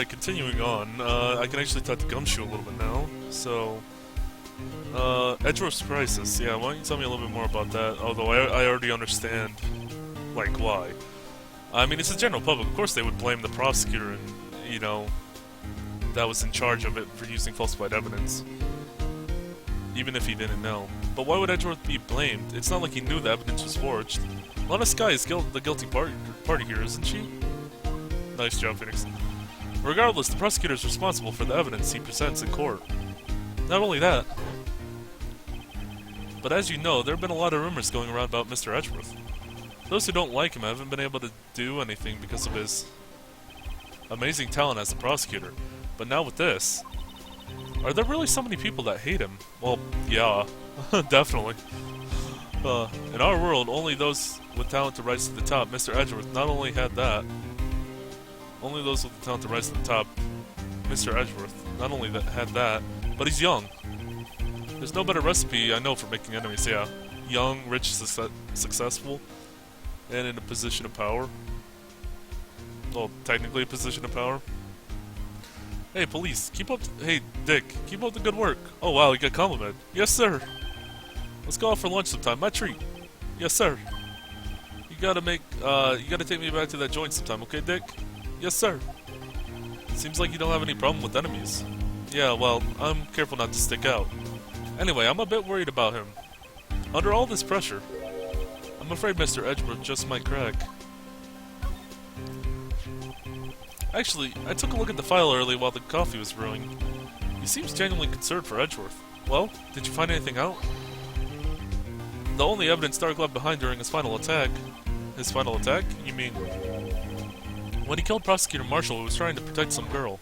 Alright, continuing on, I can actually talk to Gumshoe a little bit now. So, Edgeworth's crisis. Yeah, why don't you tell me a little bit more about that? Although I already understand, like, why. I mean, it's the general public. Of course they would blame the prosecutor and, you know, that was in charge of it for using falsified evidence. Even if he didn't know. But why would Edgeworth be blamed? It's not like he knew the evidence was forged. Lana Skye is the guilty party here, isn't she? Nice job, Phoenix. Regardless, the prosecutor is responsible for the evidence he presents in court. Not only that, but as you know, there have been a lot of rumors going around about Mr. Edgeworth. Those who don't like him haven't been able to do anything because of his amazing talent as a prosecutor. But now with this, are there really so many people that hate him? Well, yeah, definitely. In our world, only those with talent to rise to the top. Mr. Edgeworth not only had that, only those with the talent to rise to the top. Mr. Edgeworth not only had that, but he's young. There's no better recipe I know for making enemies, yeah. Young, rich, successful, and in a position of power. Well, technically a position of power. Hey, police, keep up. Hey, Dick, keep up the good work. Oh wow, you got complimented. Yes, sir. Let's go out for lunch sometime. My treat. Yes, sir. You gotta take me back to that joint sometime, okay, Dick? Yes, sir. Seems like you don't have any problem with enemies. Yeah, well, I'm careful not to stick out. Anyway, I'm a bit worried about him. Under all this pressure, I'm afraid Mr. Edgeworth just might crack. Actually, I took a look at the file early while the coffee was brewing. He seems genuinely concerned for Edgeworth. Well, did you find anything out? The only evidence Stark left behind during his final attack... His final attack? You mean... When he killed Prosecutor Marshall, he was trying to protect some girl.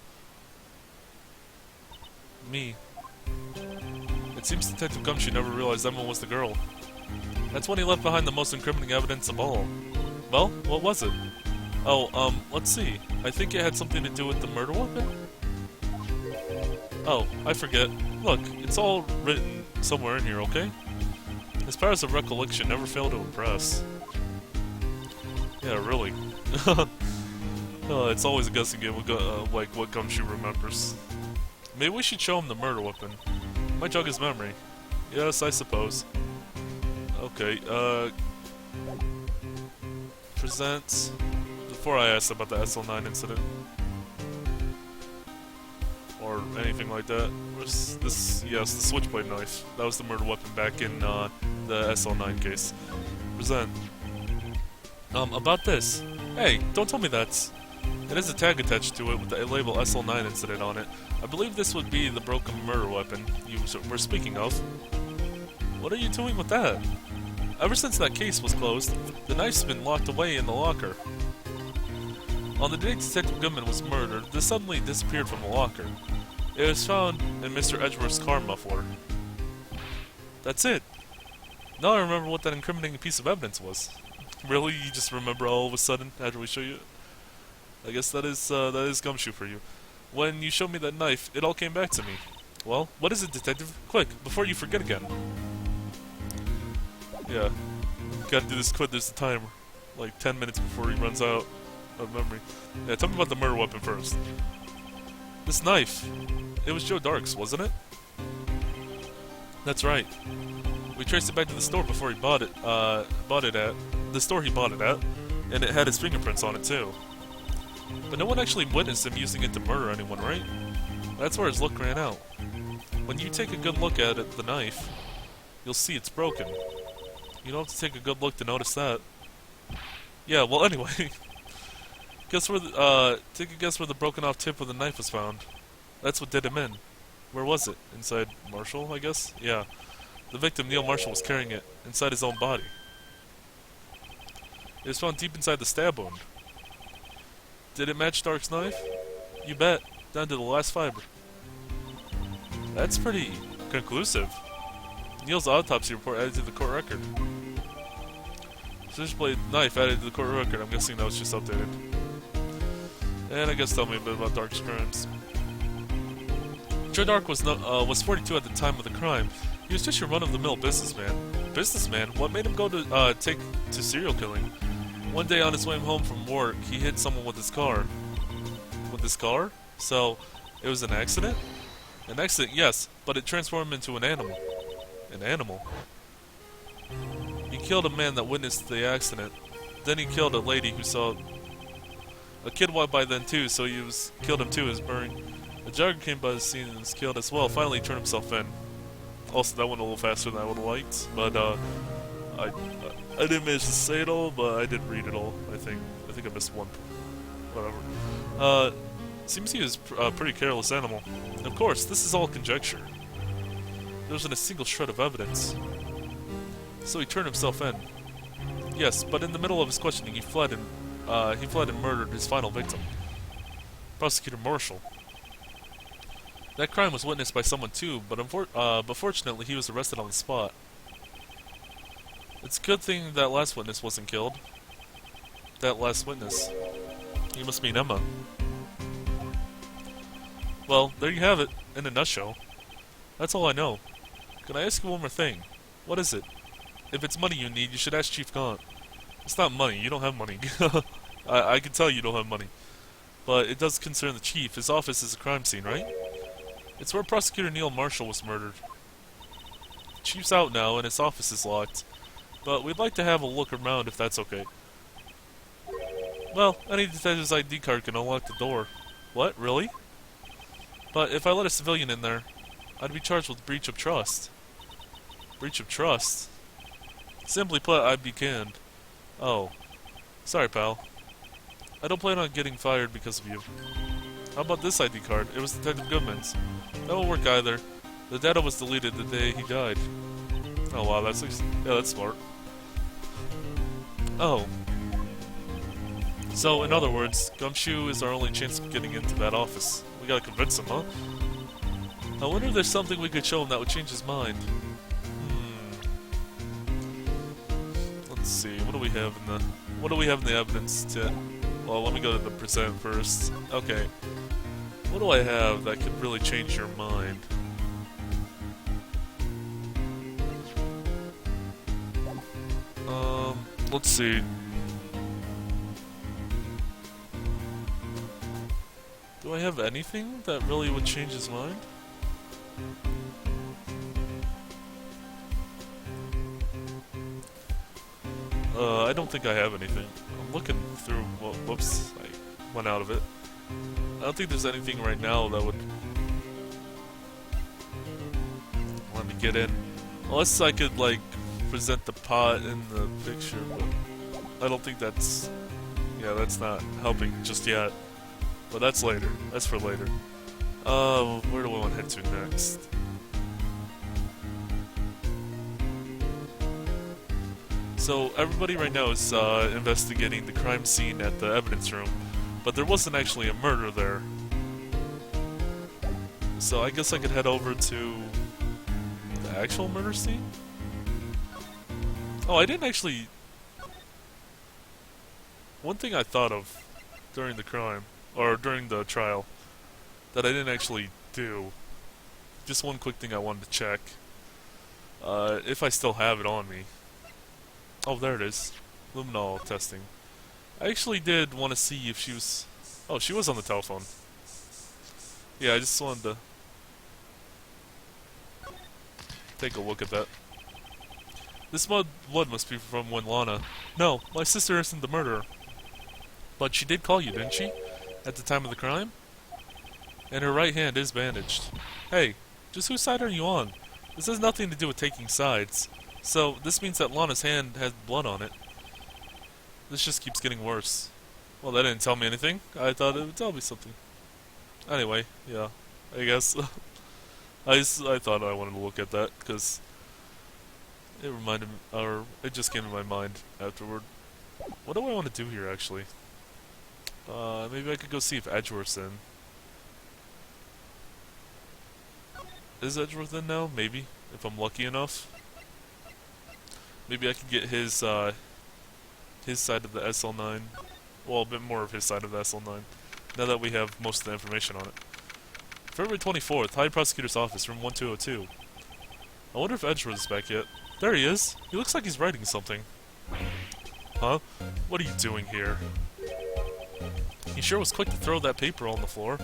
Me. It seems Detective Gumshoe never realized Emma was the girl. That's when he left behind the most incriminating evidence of all. Well, what was it? Oh, let's see. I think it had something to do with the murder weapon? Oh, I forget. Look, it's all written somewhere in here, okay? His powers of recollection never fail to impress. Yeah, really. It's always a guessing game with, like, what Gumshoe remembers. Maybe we should show him the murder weapon. Might jog his memory. Yes, I suppose. Okay, present... Before I asked about the SL9 incident. Or anything like that. Yes, the switchblade knife. That was the murder weapon back in, the SL9 case. Present. About this. Hey, don't tell me that's... It has a tag attached to it with the label SL9 incident on it. I believe this would be the broken murder weapon you were speaking of. What are you doing with that? Ever since that case was closed, the knife's been locked away in the locker. On the day Detective Goodman was murdered, this suddenly disappeared from the locker. It was found in Mr. Edgeworth's car muffler. That's it. Now I remember what that incriminating piece of evidence was. Really? You just remember all of a sudden after we show you it? I guess that is Gumshoe for you. When you showed me that knife, it all came back to me. Well, what is it, Detective? Quick, before you forget again. Yeah. Gotta do this quick, there's the timer. Like 10 minutes before he runs out of memory. Yeah, tell me about the murder weapon first. This knife. It was Joe Dark's, wasn't it? That's right. We traced it back to the store before he bought it at. The store he bought it at. And it had his fingerprints on it too. But no one actually witnessed him using it to murder anyone, right? That's where his luck ran out. When you take a good look at it, the knife, you'll see it's broken. You don't have to take a good look to notice that. Yeah, well anyway. Take a guess where the broken off tip of the knife was found. That's what did him in. Where was it? Inside Marshall, I guess? Yeah. The victim, Neil Marshall, was carrying it inside his own body. It was found deep inside the stab wound. Did it match Stark's knife? You bet. Down to the last fiber. That's pretty conclusive. Neil's autopsy report added to the court record. Switchblade knife added to the court record. I'm guessing that was just updated. And I guess tell me a bit about Dark's crimes. Joe Dark was 42 at the time of the crime. He was just your run-of-the-mill businessman. Businessman? What made him go to take to serial killing? One day on his way home from work, he hit someone with his car. With his car? So, it was an accident? An accident, yes, but it transformed him into an animal. An animal? He killed a man that witnessed the accident. Then he killed a lady who saw... A kid walked by then too, so he was killed him too, his burning. A jogger came by the scene and was killed as well. Finally, he turned himself in. Also, that went a little faster than I would have liked, but I didn't manage to say it all, but I did read it all. I think I missed one. Whatever. Seems he was a pretty careless animal. Of course, this is all conjecture. There wasn't a single shred of evidence. So he turned himself in. Yes, but in the middle of his questioning, he fled and murdered his final victim, Prosecutor Marshall. That crime was witnessed by someone too, but fortunately he was arrested on the spot. It's a good thing that last witness wasn't killed. That last witness. You must mean Emma. Well, there you have it, in a nutshell. That's all I know. Can I ask you one more thing? What is it? If it's money you need, you should ask Chief Gaunt. It's not money, you don't have money. I can tell you don't have money. But it does concern the Chief. His office is a crime scene, right? It's where Prosecutor Neil Marshall was murdered. The Chief's out now, and his office is locked. But we'd like to have a look around if that's okay. Well, any detective's ID card can unlock the door. What, really? But if I let a civilian in there, I'd be charged with breach of trust. Breach of trust? Simply put, I'd be canned. Oh. Sorry, pal. I don't plan on getting fired because of you. How about this ID card? It was Detective Goodman's. That won't work either. The data was deleted the day he died. Oh wow, that's smart. Oh. So, in other words, Gumshoe is our only chance of getting into that office. We gotta convince him, huh? I wonder if there's something we could show him that would change his mind. Let's see, what do we have in the evidence to... Well, let me go to the present first. Okay. What do I have that could really change your mind? Let's see. Do I have anything that really would change his mind? I don't think I have anything. I'm looking through... Well, whoops, I went out of it. I don't think there's anything right now that would... let me get in. Unless I could, like, present the pot in the picture, but I don't think that's... Yeah, that's not helping just yet. But that's later. That's for later. Where do I want to head to next? So, everybody right now is investigating the crime scene at the evidence room, but there wasn't actually a murder there. So I guess I could head over to the actual murder scene? Oh, I didn't actually... One thing I thought of during the crime, or during the trial, that I didn't actually do. Just one quick thing I wanted to check. If I still have it on me. Oh, there it is. Luminol testing. I actually did want to see if she was... Oh, she was on the telephone. Yeah, I just wanted to take a look at that. This blood must be from when Lana... No, my sister isn't the murderer. But she did call you, didn't she? At the time of the crime? And her right hand is bandaged. Hey, just whose side are you on? This has nothing to do with taking sides. So, this means that Lana's hand has blood on it. This just keeps getting worse. Well, that didn't tell me anything. I thought it would tell me something. Anyway, yeah, I guess. I thought I wanted to look at that, because it reminded me, or it just came to my mind afterward. What do I want to do here, actually? Maybe I could go see if Edgeworth's in. Is Edgeworth in now? Maybe, if I'm lucky enough. Maybe I could get his side of the SL9. Well, a bit more of his side of the SL9. Now that we have most of the information on it. February 24th, High Prosecutor's Office, room 1202. I wonder if Edgeworth is back yet. There he is! He looks like he's writing something. Huh? What are you doing here? He sure was quick to throw that paper on the floor.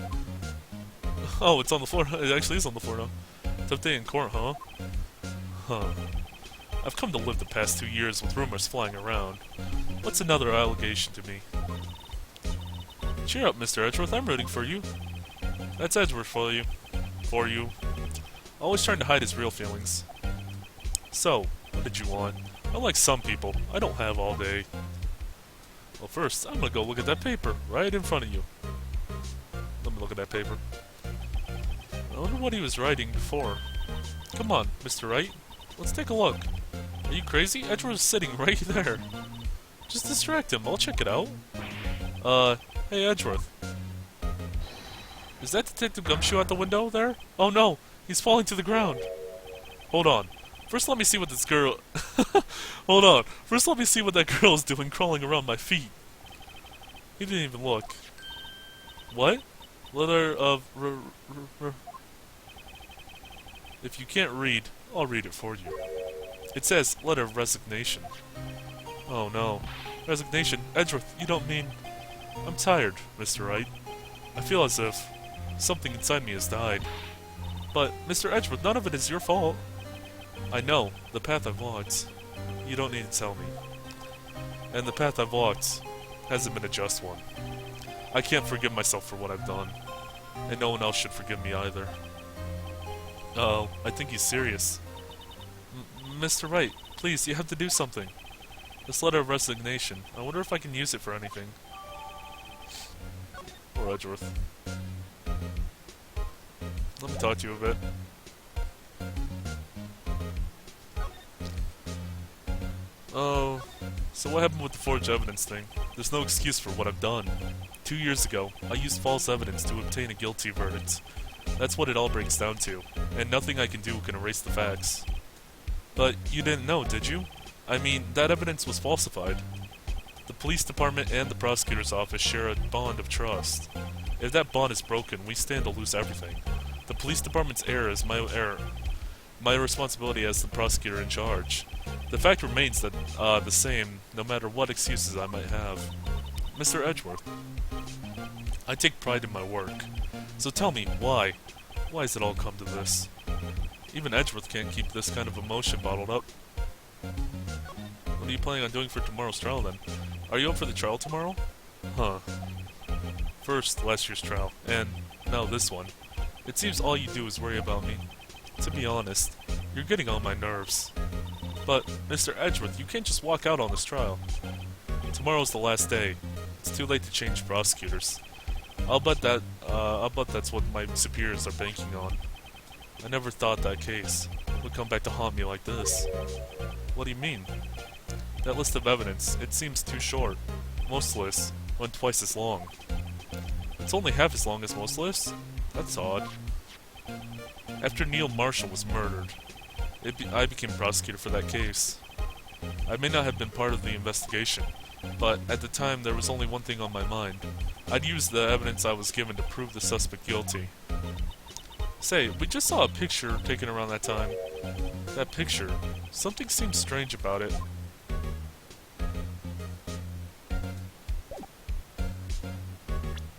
Oh, it's on the floor. It actually is on the floor now. Tough day in court, huh? Huh. I've come to live the past 2 years with rumors flying around. What's another allegation to me? Cheer up, Mr. Edgeworth. I'm rooting for you. That's Edgeworth for you. For you. Always trying to hide his real feelings. So, what did you want? Unlike some people, I don't have all day. Well, first, I'm gonna go look at that paper right in front of you. Let me look at that paper. I wonder what he was writing before. Come on, Mr. Wright. Let's take a look. Are you crazy? Edgeworth's sitting right there. Just distract him. I'll check it out. Hey, Edgeworth. Is that Detective Gumshoe at the window there? Oh no! He's falling to the ground. Hold on. First let me see what this girl... Hold on. First let me see what that girl is doing crawling around my feet. He didn't even look. What? Letter of... If you can't read, I'll read it for you. It says, letter of resignation. Oh no. Resignation? Edgeworth, you don't mean... I'm tired, Mr. Wright. I feel as if something inside me has died. But, Mr. Edgeworth, none of it is your fault. I know, the path I've walked. You don't need to tell me. And the path I've walked hasn't been a just one. I can't forgive myself for what I've done. And no one else should forgive me either. Uh-oh, I think he's serious. Mr. Wright, please, you have to do something. This letter of resignation, I wonder if I can use it for anything. Poor Edgeworth. Let me talk to you a bit. Oh, so what happened with the forged evidence thing? There's no excuse for what I've done. 2 years ago, I used false evidence to obtain a guilty verdict. That's what it all breaks down to, and nothing I can do can erase the facts. But you didn't know, did you? I mean, that evidence was falsified. The police department and the prosecutor's office share a bond of trust. If that bond is broken, we stand to lose everything. The police department's error is my error. My responsibility as the prosecutor in charge. The fact remains that the same, no matter what excuses I might have. Mr. Edgeworth, I take pride in my work. So tell me, why? Why has it all come to this? Even Edgeworth can't keep this kind of emotion bottled up. What are you planning on doing for tomorrow's trial then? Are you up for the trial tomorrow? Huh. First, last year's trial, and now this one. It seems all you do is worry about me. To be honest, you're getting on my nerves. But, Mr. Edgeworth, you can't just walk out on this trial. Tomorrow's the last day. It's too late to change prosecutors. I'll bet that's what my superiors are banking on. I never thought that case would come back to haunt me like this. What do you mean? That list of evidence, it seems too short. Most lists went twice as long. It's only half as long as most lists? That's odd. After Neil Marshall was murdered, I became prosecutor for that case. I may not have been part of the investigation, but at the time there was only one thing on my mind. I'd use the evidence I was given to prove the suspect guilty. Say, we just saw a picture taken around that time. That picture, something seems strange about it.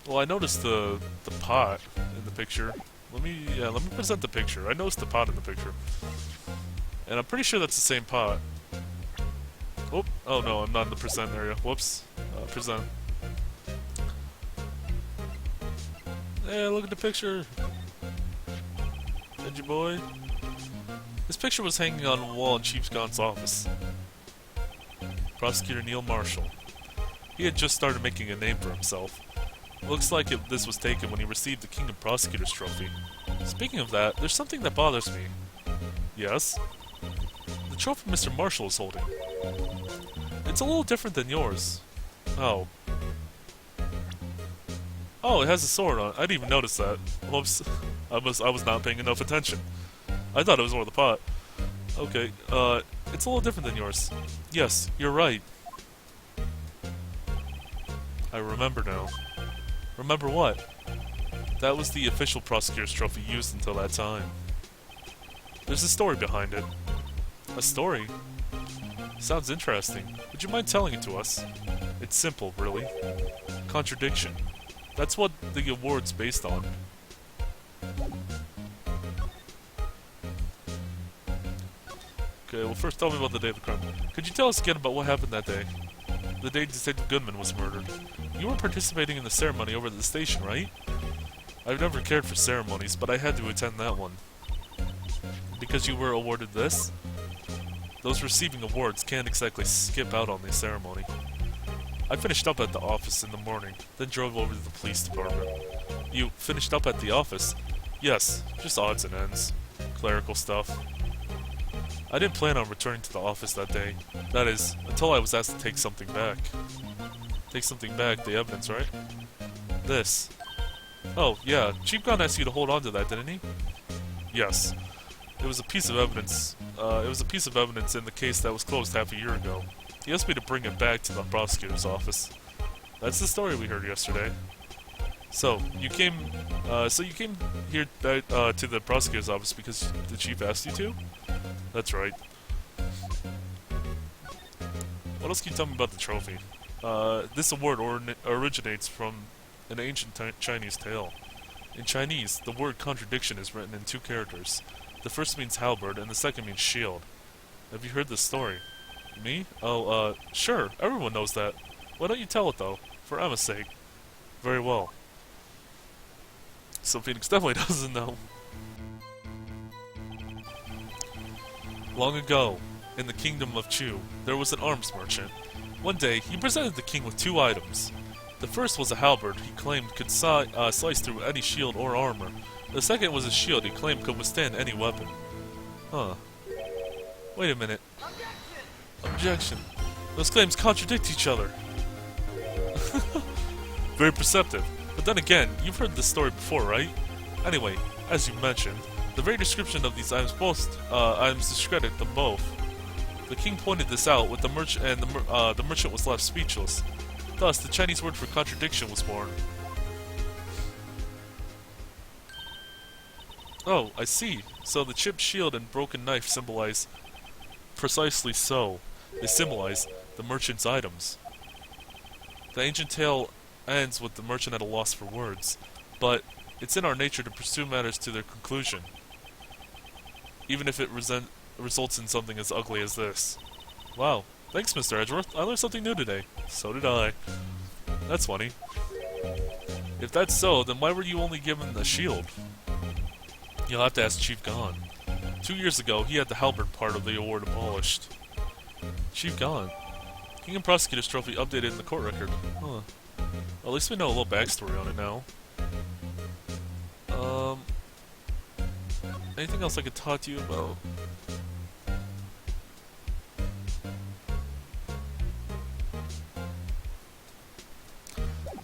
Well, I noticed the pot in the picture. Let me present the picture. I noticed the pot in the picture. And I'm pretty sure that's the same pot. Oh no, I'm not in the present area. Whoops. Present. Hey, look at the picture. Edgy boy. This picture was hanging on a wall in Chief Gaunt's office. Prosecutor Neil Marshall. He had just started making a name for himself. Looks like this was taken when he received the King of Prosecutors trophy. Speaking of that, there's something that bothers me. Yes? The trophy Mr. Marshall is holding. It's a little different than yours. Oh. Oh, it has a sword on it. I didn't even notice that. Whoops. I was not paying enough attention. I thought it was more the pot. Okay, it's a little different than yours. Yes, you're right. I remember now. Remember what? That was the official prosecutor's trophy used until that time. There's a story behind it. A story? Sounds interesting. Would you mind telling it to us? It's simple, really. contradiction. That's what the award's based on. Okay, well first tell me about the day of the crime. Could you tell us again about what happened that day? The day Detective Goodman was murdered. You were participating in the ceremony over at the station, right? I've never cared for ceremonies, but I had to attend that one. Because you were awarded this? Those receiving awards can't exactly skip out on the ceremony. I finished up at the office in the morning, then drove over to the police department. You finished up at the office? Yes, just odds and ends. Clerical stuff. I didn't plan on returning to the office that day. That is, until I was asked to take something back. Take something back, the evidence, right? This. Oh, yeah, Chief Gunn asked you to hold on to that, didn't he? Yes. It was a piece of evidence. In the case that was closed half a year ago. He asked me to bring it back to the prosecutor's office. That's the story we heard yesterday. So, you came here to the prosecutor's office because the chief asked you to? That's right. What else can you tell me about the trophy? This award originates from an ancient Chinese tale. In Chinese, the word contradiction is written in 2 characters. The first means halberd, and the second means shield. Have you heard this story? Me? Oh, sure, everyone knows that. Why don't you tell it, though? For Emma's sake. Very well. So Phoenix definitely doesn't know. Long ago, in the kingdom of Chu, there was an arms merchant. One day, he presented the king with 2 items. The first was a halberd he claimed could slice through any shield or armor. The second was a shield he claimed could withstand any weapon. Huh. Wait a minute. Objection. Those claims contradict each other. Very perceptive. But then again, you've heard this story before, right? Anyway, as you mentioned, the very description of these items discredit them both. The king pointed this out with the merchant, and the merchant was left speechless. Thus, the Chinese word for contradiction was born. Oh, I see. So the chipped shield and broken knife symbolize... Precisely so. They symbolize the merchant's items. The ancient tale ends with the merchant at a loss for words, but it's in our nature to pursue matters to their conclusion, even if it results in something as ugly as this. Wow. Thanks, Mr. Edgeworth. I learned something new today. So did I. That's funny. If that's so, then why were you only given the shield? You'll have to ask Chief Gon. 2 years ago, he had the halberd part of the award abolished. Chief Gon. King and Prosecutor's Trophy updated in the court record. Huh. Well, at least we know a little backstory on it now. Anything else I could talk to you about?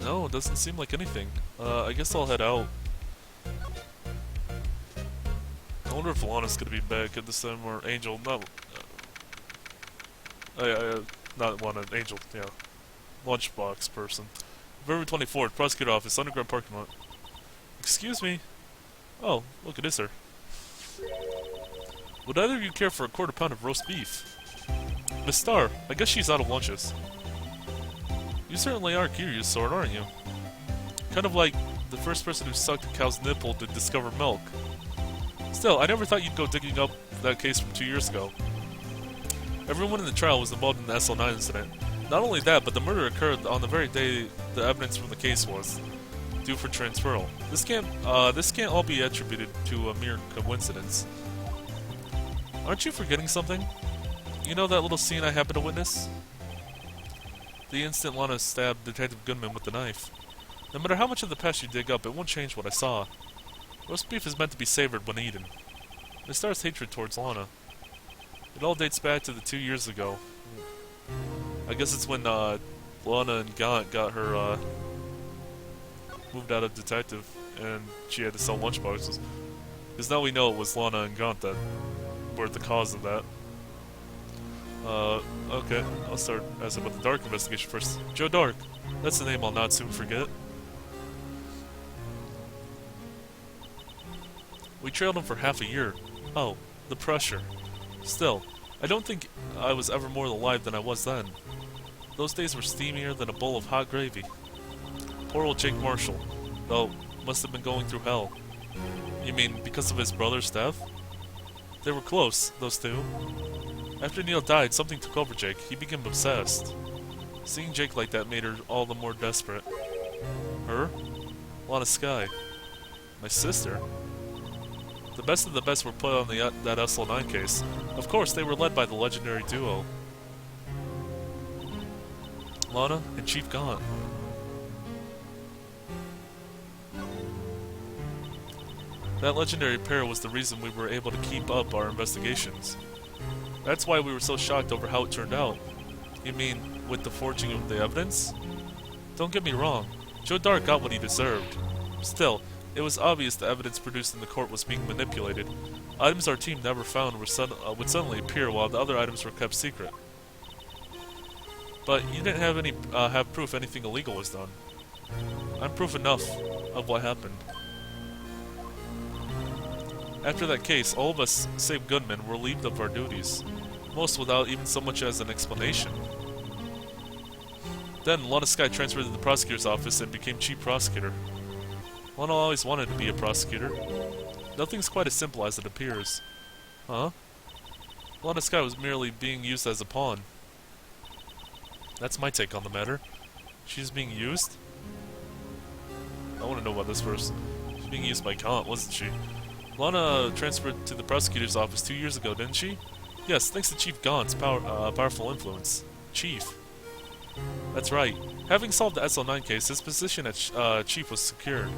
No, it doesn't seem like anything. I guess I'll head out. I wonder if Lana's gonna be back at this time, or Angel, not Lana, Angel, yeah. Lunchbox person. February 24th, Prosecutor Office, Underground Parking Lot. Excuse me? Oh, look, it is her. Would either of you care for a quarter pound of roast beef? Miss Starr, I guess she's out of lunches. You certainly are curious sort, aren't you? Kind of like the first person who sucked a cow's nipple to discover milk. Still, I never thought you'd go digging up that case from 2 years ago. Everyone in the trial was involved in the SL9 incident. Not only that, but the murder occurred on the very day the evidence from the case was due for transferal. This can't all be attributed to a mere coincidence. Aren't you forgetting something? You know that little scene I happened to witness? The instant Lana stabbed Detective Goodman with the knife. No matter how much of the past you dig up, it won't change what I saw. Roast beef is meant to be savored when eaten. Miss Starr's hatred towards Lana. It all dates back to the 2 years ago. I guess it's when Lana and Gaunt got her moved out of detective, and she had to sell lunchboxes. Because now we know it was Lana and Gaunt that were the cause of that. Okay, I'll start asking about the Dark investigation first. Joe Dark. That's the name I'll not soon forget. We trailed him for half a year. Oh, the pressure. Still, I don't think I was ever more alive than I was then. Those days were steamier than a bowl of hot gravy. Poor old Jake Marshall, though, must have been going through hell. You mean because of his brother's death? They were close, those two. After Neil died, something took over Jake. He became obsessed. Seeing Jake like that made her all the more desperate. Her? Lana Skye. My sister? The best of the best were put on that SL9 case. Of course, they were led by the legendary duo. Lana and Chief Gaunt. That legendary pair was the reason we were able to keep up our investigations. That's why we were so shocked over how it turned out. You mean, with the forging of the evidence? Don't get me wrong, Joe Dart got what he deserved. Still, it was obvious the evidence produced in the court was being manipulated. Items our team never found would suddenly appear while the other items were kept secret. But you didn't have proof anything illegal was done. I'm proof enough of what happened. After that case, all of us, save Goodman, were relieved of our duties, most without even so much as an explanation. Then, Lana Skye transferred to the prosecutor's office and became chief prosecutor. Lana always wanted to be a prosecutor. Nothing's quite as simple as it appears. Huh? Lana Skye was merely being used as a pawn. That's my take on the matter. She's being used? I want to know about this first. She's being used by Gaunt, wasn't she? Lana transferred to the prosecutor's office 2 years ago, didn't she? Yes, thanks to Chief Gaunt's powerful influence. Chief. That's right. Having solved the SL9 case, his position as Chief was secured.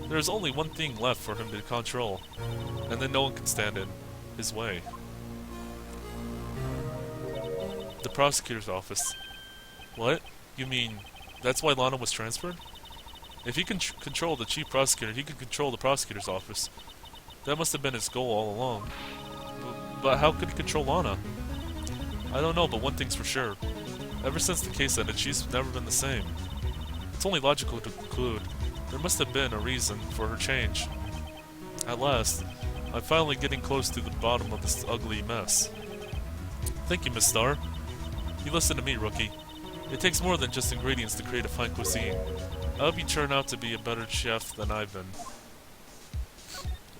There is only one thing left for him to control, and then no one can stand in his way. The prosecutor's office. What? You mean, that's why Lana was transferred? If he can control the chief prosecutor, he could control the prosecutor's office. That must have been his goal all along. But how could he control Lana? I don't know, but one thing's for sure. Ever since the case ended, she's never been the same. It's only logical to conclude there must have been a reason for her change. At last, I'm finally getting close to the bottom of this ugly mess. Thank you, Miss Starr. You listen to me, rookie. It takes more than just ingredients to create a fine cuisine. I hope you turn out to be a better chef than I've been.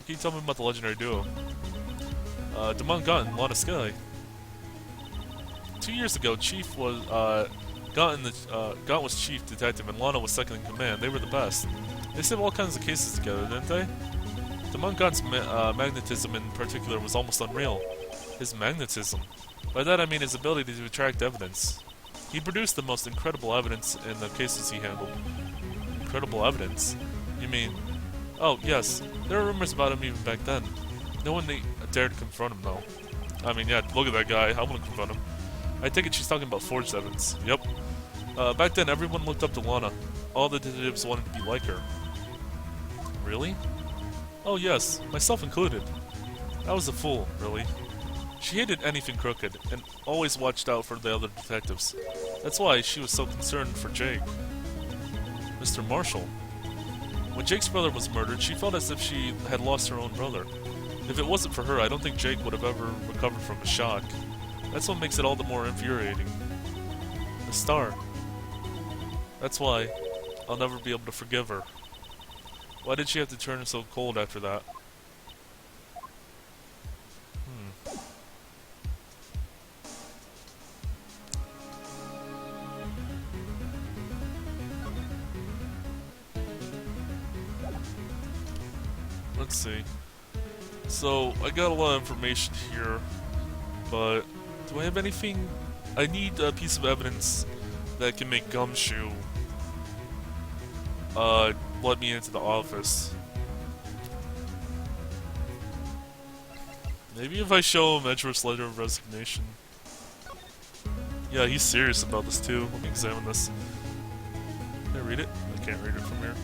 Can you tell me about the legendary duo? Gaunt and Lana Skye. 2 years ago, Gaunt was chief detective and Lana was second in command. They were the best. They solved all kinds of cases together, didn't they? Gaunt's magnetism in particular was almost unreal. His magnetism. By that I mean his ability to attract evidence. He produced the most incredible evidence in the cases he handled. Incredible evidence? You mean... Oh, yes. There were rumors about him even back then. No one dared to confront him, though. I mean, yeah, look at that guy. I want to confront him. I take it she's talking about forged evidence. Yep. Back then, everyone looked up to Lana. All the detectives wanted to be like her. Really? Oh, yes. Myself included. I was a fool, really. She hated anything crooked, and always watched out for the other detectives. That's why she was so concerned for Jake. Mr. Marshall. When Jake's brother was murdered, she felt as if she had lost her own brother. If it wasn't for her, I don't think Jake would have ever recovered from the shock. That's what makes it all the more infuriating. The Star. That's why I'll never be able to forgive her. Why did she have to turn so cold after that? Let's see. So, I got a lot of information here, but do I have anything? I need a piece of evidence that can make Gumshoe let me into the office. Maybe if I show him Edgeworth's letter of resignation. Yeah, he's serious about this too. Let me examine this. Can I read it? I can't read it from here.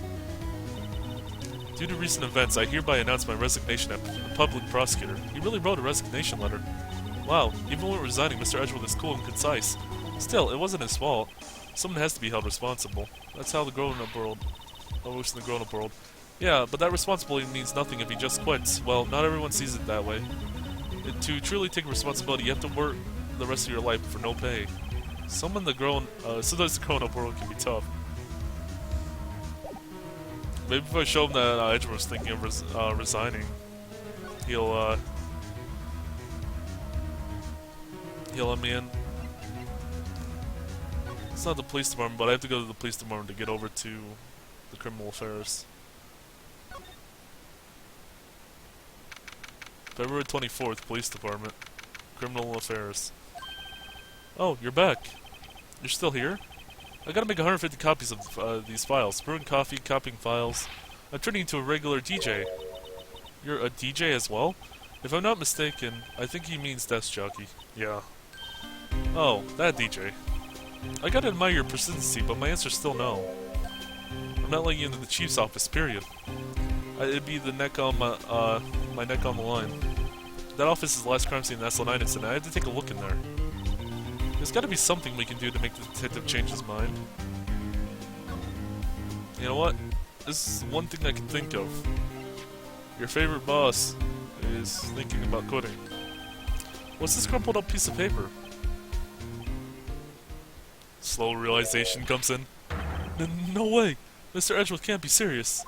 Due to recent events, I hereby announce my resignation as public prosecutor. He really wrote a resignation letter. Wow, even when resigning, Mr. Edgeworth is cool and concise. Still, it wasn't his fault. Someone has to be held responsible. That's how the grown-up world works in the grown-up world. Yeah, but that responsibility means nothing if he just quits. Well, not everyone sees it that way. To truly take responsibility, you have to work the rest of your life for no pay. Sometimes the grown-up world can be tough. Maybe if I show him that Edgeworth's thinking of resigning, he'll let me in. It's not the police department, but I have to go to the police department to get over to the criminal affairs. February 24th, police department. Criminal affairs. Oh, you're back. You're still here? I gotta make 150 copies of these files. Brewing coffee, copying files. I'm turning into a regular DJ. You're a DJ as well? If I'm not mistaken, I think he means desk jockey. Yeah. Oh, that DJ. I gotta admire your persistency, but my answer's still no. I'm not letting you into the chief's office, period. It'd be the neck on my neck on the line. That office is the last crime scene in the SL9 incident. I have to take a look in there. There's gotta be something we can do to make the detective change his mind. You know what? This is one thing I can think of. Your favorite boss is thinking about quitting. What's this crumpled up piece of paper? Slow realization comes in. No way! Mr. Edgeworth can't be serious.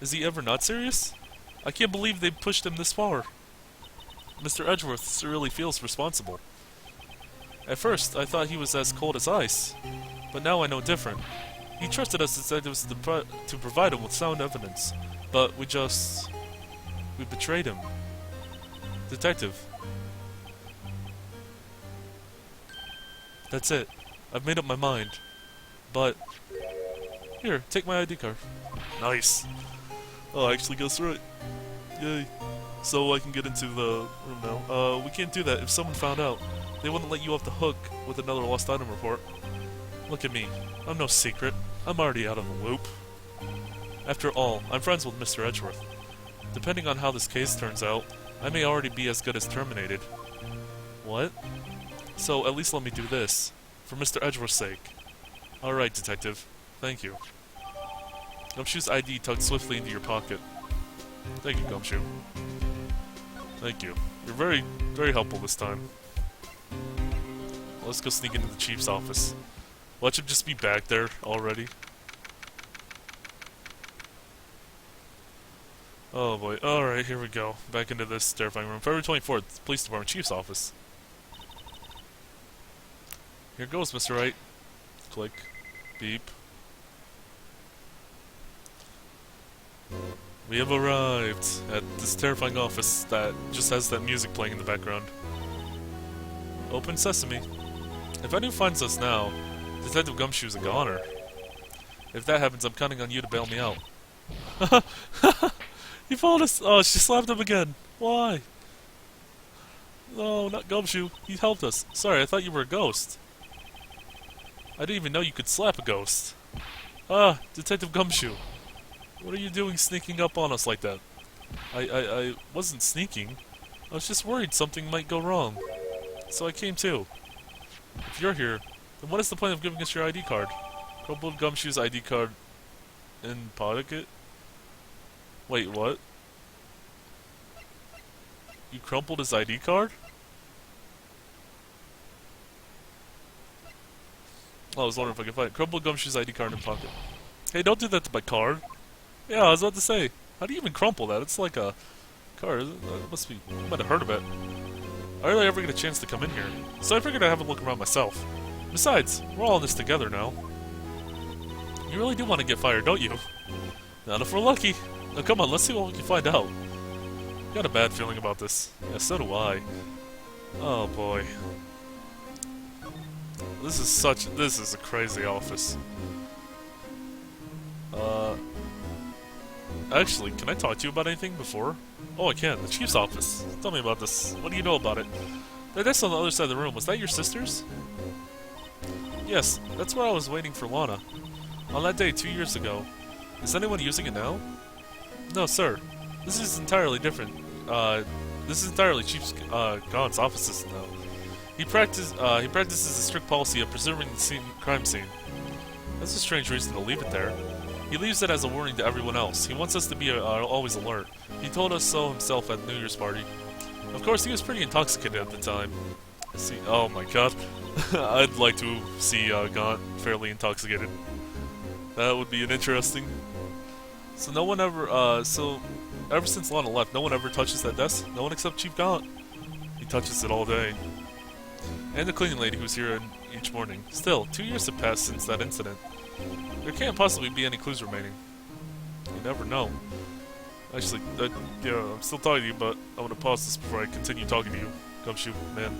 Is he ever not serious? I can't believe they pushed him this far. Mr. Edgeworth really feels responsible. At first, I thought he was as cold as ice, but now I know different. He trusted us detectives to provide him with sound evidence, but we betrayed him. Detective. That's it. I've made up my mind. But here, take my ID card. Nice. Oh, I actually goes through it. Yay. So I can get into the room now. We can't do that. If someone found out, they wouldn't let you off the hook with another lost item report. Look at me. I'm no secret. I'm already out of the loop. After all, I'm friends with Mr. Edgeworth. Depending on how this case turns out, I may already be as good as terminated. What? So at least let me do this. For Mr. Edgeworth's sake. Alright, detective. Thank you. Gumshoe's ID tucked swiftly into your pocket. Thank you, Gumshoe. Thank you. You're very, very helpful this time. Let's go sneak into the chief's office. Watch him just be back there already. Oh boy. Alright, here we go. Back into this terrifying room. February 24th, Police Department Chief's office. Here goes, Mr. Wright. Click. Beep. We have arrived at this terrifying office that just has that music playing in the background. Open sesame. If anyone finds us now, Detective Gumshoe's a goner. If that happens, I'm counting on you to bail me out. He followed us! Oh, she slapped him again. Why? No, not Gumshoe. He helped us. Sorry, I thought you were a ghost. I didn't even know you could slap a ghost. Ah, Detective Gumshoe. What are you doing sneaking up on us like that? I wasn't sneaking. I was just worried something might go wrong. So I came too. If you're here, then what is the point of giving us your ID card? Crumpled Gumshoe's ID card in pocket? Wait, what? You crumpled his ID card? Oh, I was wondering if I could find it. Crumpled Gumshoe's ID card in pocket. Hey, don't do that to my card. Yeah, I was about to say. How do you even crumple that? It's like a card. It must be. You might have heard of it. I rarely ever get a chance to come in here, so I figured I'd have a look around myself. Besides, we're all in this together now. You really do want to get fired, don't you? Not if we're lucky. Now come on, let's see what we can find out. Got a bad feeling about this. Yeah, so do I. Oh boy. This is a crazy office. Actually, can I talk to you about anything before? Oh, I can. The chief's office. Tell me about this. What do you know about it? That desk on the other side of the room. Was that your sister's? Yes, that's where I was waiting for Lana. On that day 2 years ago. Is anyone using it now? No, sir. This is entirely different. This is entirely Chief Gaunt's offices now. He practices a strict policy of preserving the crime scene. That's a strange reason to leave it there. He leaves it as a warning to everyone else. He wants us to be always alert. He told us so himself at the New Year's party. Of course, he was pretty intoxicated at the time. See, oh my god. I'd like to see Gaunt fairly intoxicated. That would be an interesting. So no one ever, ever since Lana left, no one ever touches that desk? No one except Chief Gallant. He touches it all day. And the cleaning lady who's here each morning. Still, 2 years have passed since that incident. There can't possibly be any clues remaining. You never know. Actually, yeah, I'm still talking to you, but I want to pause this before I continue talking to you. Come shoot, man.